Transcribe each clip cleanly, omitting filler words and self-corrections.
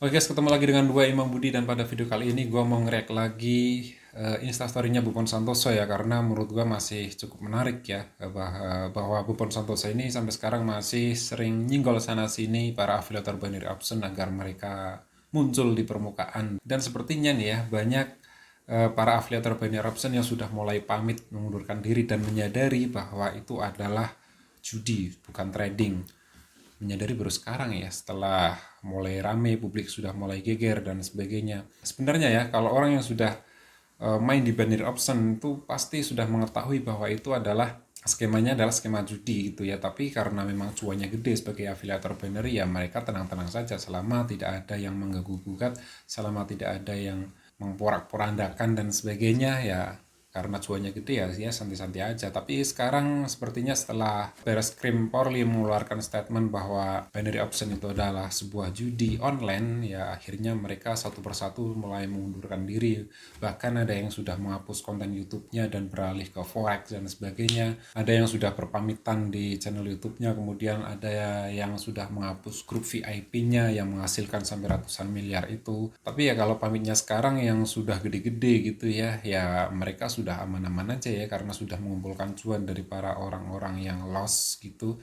Oke guys, ketemu lagi dengan dua Imam Budi dan pada video kali ini gue mau nge-react lagi instastory-nya Buffon Santoso ya, karena menurut gue masih cukup menarik ya, bahwa Buffon Santoso ini sampai sekarang masih sering nyinggol sana sini para afiliator binary option agar mereka muncul di permukaan. Dan sepertinya nih ya, banyak para afiliator binary option yang sudah mulai pamit mengundurkan diri dan menyadari bahwa itu adalah judi, bukan trading. Menyadari baru sekarang ya, setelah mulai rame, publik sudah mulai geger dan sebagainya. Sebenarnya ya, kalau orang yang sudah main di binary option itu pasti sudah mengetahui bahwa itu adalah skemanya adalah skema judi gitu ya. Tapi karena memang cuannya gede sebagai afiliator binary, ya mereka tenang-tenang saja selama tidak ada yang mengganggu-gugat, selama tidak ada yang memporak-porandakan dan sebagainya ya. Karena cuannya gede ya santai-santai aja. Tapi sekarang sepertinya setelah Barreskrim Polri mengeluarkan statement bahwa binary option itu adalah sebuah judi online, ya akhirnya mereka satu persatu mulai mengundurkan diri. Bahkan ada yang sudah menghapus konten YouTube-nya dan beralih ke forex dan sebagainya. Ada yang sudah berpamitan di channel YouTube-nya, kemudian ada yang sudah menghapus grup VIP-nya yang menghasilkan sampai ratusan miliar itu. Tapi ya kalau pamitnya sekarang yang sudah gede-gede gitu ya, ya mereka sudah aman-aman aja ya, karena sudah mengumpulkan cuan dari para orang-orang yang loss gitu.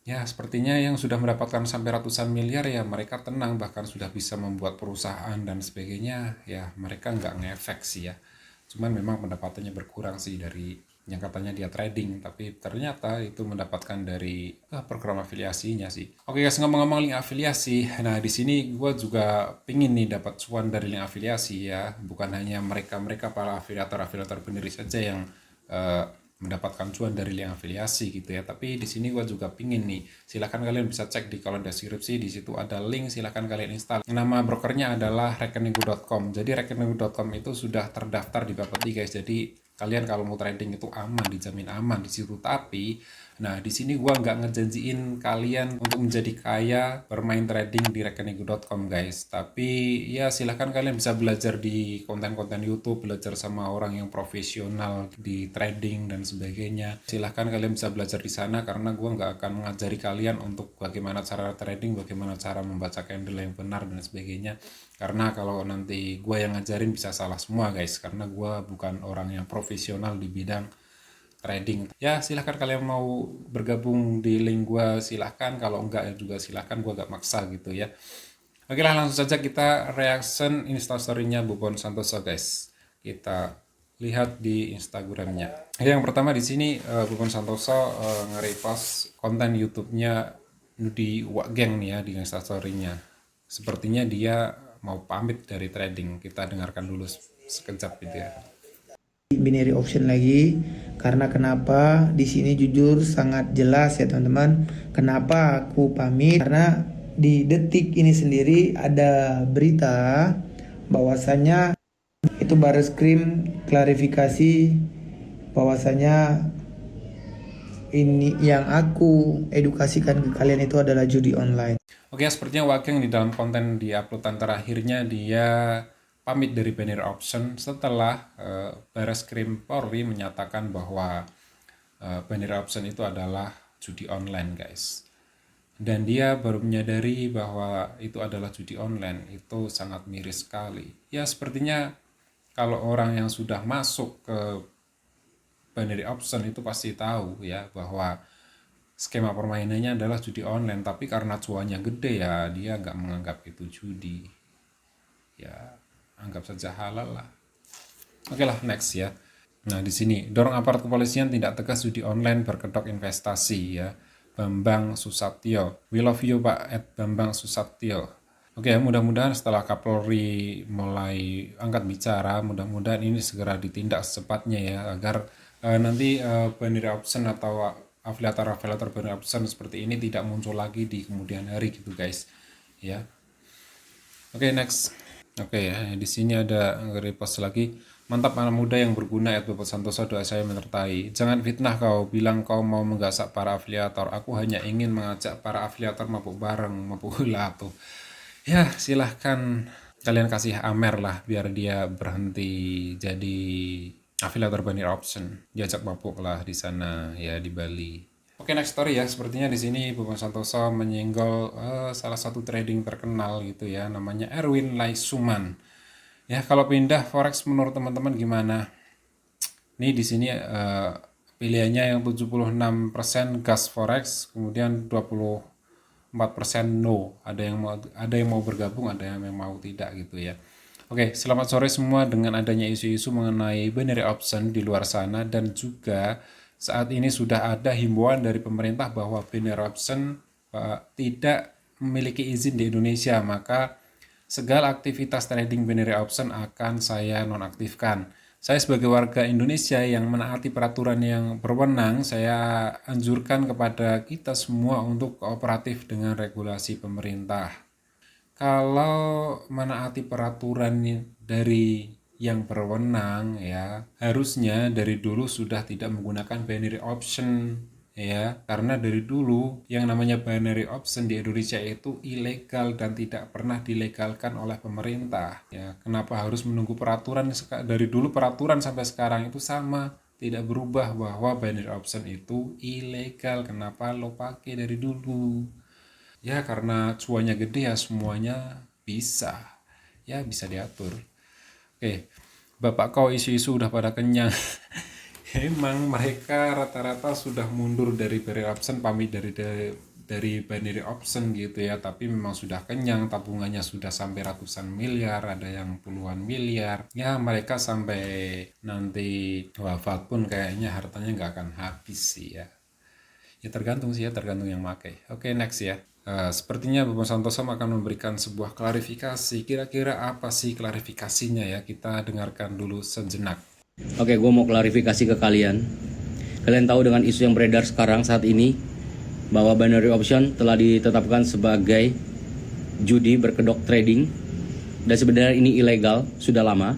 Ya, sepertinya yang sudah mendapatkan sampai ratusan miliar ya mereka tenang, bahkan sudah bisa membuat perusahaan dan sebagainya. Ya, mereka nggak ngefek sih ya. Cuman memang pendapatannya berkurang sih dari yang katanya dia trading, tapi ternyata itu mendapatkan dari program afiliasinya sih. Oke guys, ngomong-ngomong link afiliasi, nah di sini gue juga pingin nih dapat cuan dari link afiliasi ya, bukan hanya mereka-mereka para afiliator-afiliator pendiri saja yang eh, mendapatkan cuan dari link afiliasi gitu ya. Tapi di sini gue juga pingin nih. Silahkan kalian bisa cek di kolom deskripsi, di situ ada link, silahkan kalian install. Nama brokernya adalah rekeningku.com. Jadi rekeningku.com itu sudah terdaftar di Bapeti guys. Jadi kalian kalau mau trading itu aman, dijamin aman di situ. Tapi nah di sini gua nggak ngejanjiin kalian untuk menjadi kaya bermain trading di rekeningku.com guys. Tapi ya silahkan kalian bisa belajar di konten-konten YouTube, belajar sama orang yang profesional di trading dan sebagainya. Silahkan kalian bisa belajar di sana, karena gua nggak akan mengajari kalian untuk bagaimana cara trading, bagaimana cara membaca candle yang benar dan sebagainya. Karena kalau nanti gue yang ngajarin bisa salah semua guys, karena gue bukan orang yang profesional di bidang trading. Ya silahkan kalian mau bergabung di link gue, silahkan. Kalau enggak ya juga silahkan, gue gak maksa gitu ya. Oke lah, langsung saja kita reaction instastory-nya Buffon Santoso guys. Kita lihat di Instagramnya. Yang pertama di sini Buffon Santoso nge-repost konten YouTube-nya Nudi Wakgeng nih ya di Instastory-nya. Sepertinya dia mau pamit dari trading. Kita dengarkan dulu sekejap gitu ya. Binary option lagi, karena kenapa di sini jujur sangat jelas ya teman-teman, kenapa aku pamit, karena di detik ini sendiri ada berita bahwasanya itu Barreskrim klarifikasi bahwasanya ini yang aku edukasikan ke kalian itu adalah judi online. Oke, sepertinya Wakeng di dalam konten di uploadan terakhirnya dia pamit dari binary option setelah Barreskrim Polri menyatakan bahwa binary option itu adalah judi online guys. Dan dia baru menyadari bahwa itu adalah judi online, itu sangat miris sekali. Ya sepertinya kalau orang yang sudah masuk ke binary option itu pasti tahu ya bahwa skema permainannya adalah judi online, tapi karena cuannya gede ya dia nggak menganggap itu judi, ya anggap saja halal lah. Oke lah, next ya. Nah di sini dorong aparat kepolisian tindak tegas judi online berkedok investasi ya, Bambang Susatyo. We love you Pak at Bambang Susatyo. Oke, mudah-mudahan setelah Kapolri mulai angkat bicara, mudah-mudahan ini segera ditindak secepatnya ya, agar nanti binary option atau afiliator-afiliator binary option seperti ini tidak muncul lagi di kemudian hari gitu guys. Ya. Oke, next. Oke ya, di sini ada repost lagi. Mantap anak muda yang berguna ya Bapak Santoso, doa saya menyertai. Jangan fitnah kau, bilang kau mau menggasak para afiliator. Aku hanya ingin mengajak para afiliator mabuk bareng, mabuk gula tuh. Ya, silahkan kalian kasih Amer lah biar dia berhenti jadi afiliator binary option. Diajak mabuk lah di sana ya di Bali. Oke, next story ya. Sepertinya di sini Bupon Santoso menyenggol salah satu trading terkenal gitu ya, namanya Erwin Laisuman. Ya, kalau pindah forex menurut teman-teman gimana? Ini di sini pilihannya yang 76% gas forex, kemudian 24% no. Ada yang mau bergabung, ada yang mau tidak gitu ya. Oke, selamat sore semua. Dengan adanya isu-isu mengenai binary option di luar sana dan juga saat ini sudah ada himbauan dari pemerintah bahwa binary option tidak memiliki izin di Indonesia, maka segala aktivitas trading binary option akan saya nonaktifkan. Saya sebagai warga Indonesia yang menaati peraturan yang berwenang, saya anjurkan kepada kita semua untuk kooperatif dengan regulasi pemerintah. Kalau menaati peraturan dari yang berwenang ya, harusnya dari dulu sudah tidak menggunakan binary option ya, karena dari dulu yang namanya binary option di Indonesia itu ilegal dan tidak pernah dilegalkan oleh pemerintah ya. Kenapa harus menunggu peraturan? Dari dulu peraturan sampai sekarang itu sama, tidak berubah bahwa binary option itu ilegal. Kenapa lo pakai dari dulu? Ya karena cuannya gede ya semuanya bisa. Ya bisa diatur. Oke, Bapak kau isu-isu udah pada kenyang. Emang mereka rata-rata sudah mundur dari binary option, pamit dari binary option gitu ya, tapi memang sudah kenyang, tabungannya sudah sampai ratusan miliar, ada yang puluhan miliar. Ya mereka sampai nanti wafat pun kayaknya hartanya nggak akan habis sih ya. Ya tergantung sih ya, tergantung yang pakai. Oke, next ya. Sepertinya Bapak Santoso akan memberikan sebuah klarifikasi. Kira-kira apa sih klarifikasinya ya? Kita dengarkan dulu sejenak. Oke, gue mau klarifikasi ke kalian. Kalian tahu dengan isu yang beredar sekarang saat ini bahwa binary option telah ditetapkan sebagai judi berkedok trading dan sebenarnya ini ilegal sudah lama.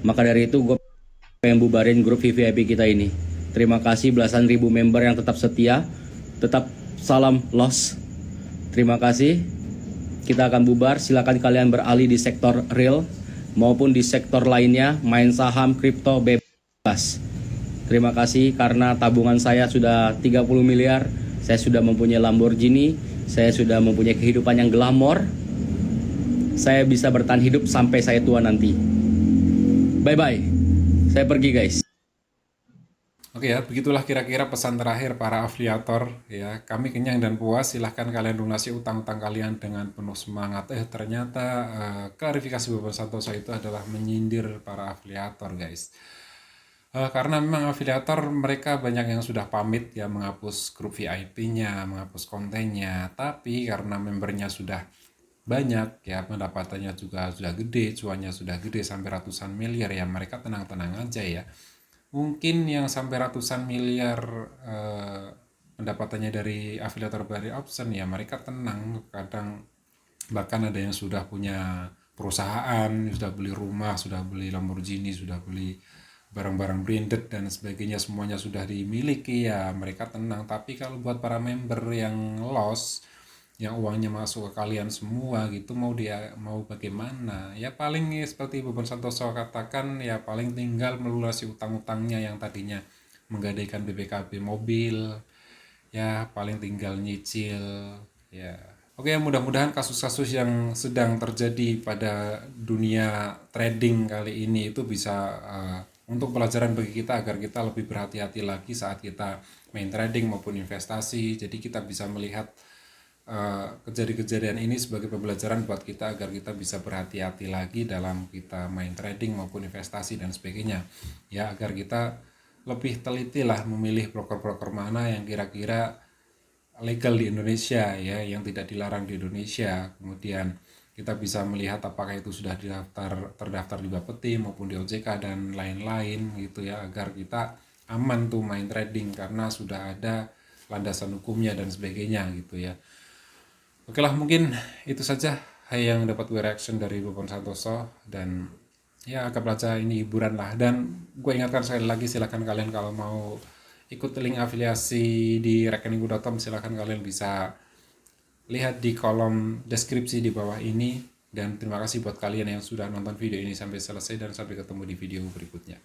Maka dari itu gue pengen bubarin grup VVIP kita ini. Terima kasih belasan ribu member yang tetap setia, tetap salam loss. Terima kasih. Kita akan bubar. Silakan kalian beralih di sektor real maupun di sektor lainnya, main saham, kripto, bebas. Terima kasih karena tabungan saya sudah 30 miliar, saya sudah mempunyai Lamborghini, saya sudah mempunyai kehidupan yang glamor. Saya bisa bertahan hidup sampai saya tua nanti. Bye-bye. Saya pergi guys. Oke ya, begitulah kira-kira pesan terakhir para afiliator ya. Kami kenyang dan puas, silahkan kalian lunasi utang-utang kalian dengan penuh semangat. Ternyata klarifikasi Bapak Santoso itu adalah menyindir para afiliator guys. Karena memang afiliator mereka banyak yang sudah pamit ya, menghapus grup VIP-nya, menghapus kontennya. Tapi karena membernya sudah banyak ya, pendapatannya juga sudah gede, cuannya sudah gede sampai ratusan miliar ya, mereka tenang-tenang aja ya. Mungkin yang sampai ratusan miliar pendapatannya dari afiliator binary option ya mereka tenang. Kadang bahkan ada yang sudah punya perusahaan, sudah beli rumah, sudah beli Lamborghini, sudah beli barang-barang branded dan sebagainya, semuanya sudah dimiliki ya mereka tenang. Tapi kalau buat para member yang loss, yang uangnya masuk ke kalian semua gitu, mau bagaimana ya, paling seperti Bapak Santoso katakan ya, paling tinggal melunasi utang-utangnya yang tadinya menggadaikan BPKB mobil ya, paling tinggal nyicil ya. Oke, mudah-mudahan kasus-kasus yang sedang terjadi pada dunia trading kali ini itu bisa untuk pelajaran bagi kita agar kita lebih berhati-hati lagi saat kita main trading maupun investasi. Jadi kita bisa melihat kejadian-kejadian ini sebagai pembelajaran buat kita agar kita bisa berhati-hati lagi dalam kita main trading maupun investasi dan sebagainya ya, agar kita lebih teliti lah memilih broker-broker mana yang kira-kira legal di Indonesia ya, yang tidak dilarang di Indonesia. Kemudian kita bisa melihat apakah itu sudah terdaftar di Bapeti maupun di OJK dan lain-lain gitu ya, agar kita aman tuh main trading karena sudah ada landasan hukumnya dan sebagainya gitu ya. Oke lah, mungkin itu saja yang dapat gue reaction dari Bapak Santoso, dan ya anggap aja ini hiburan lah. Dan gue ingatkan sekali lagi, silahkan kalian kalau mau ikut link afiliasi di rekeningku.com, silahkan kalian bisa lihat di kolom deskripsi di bawah ini. Dan terima kasih buat kalian yang sudah nonton video ini sampai selesai, dan sampai ketemu di video berikutnya.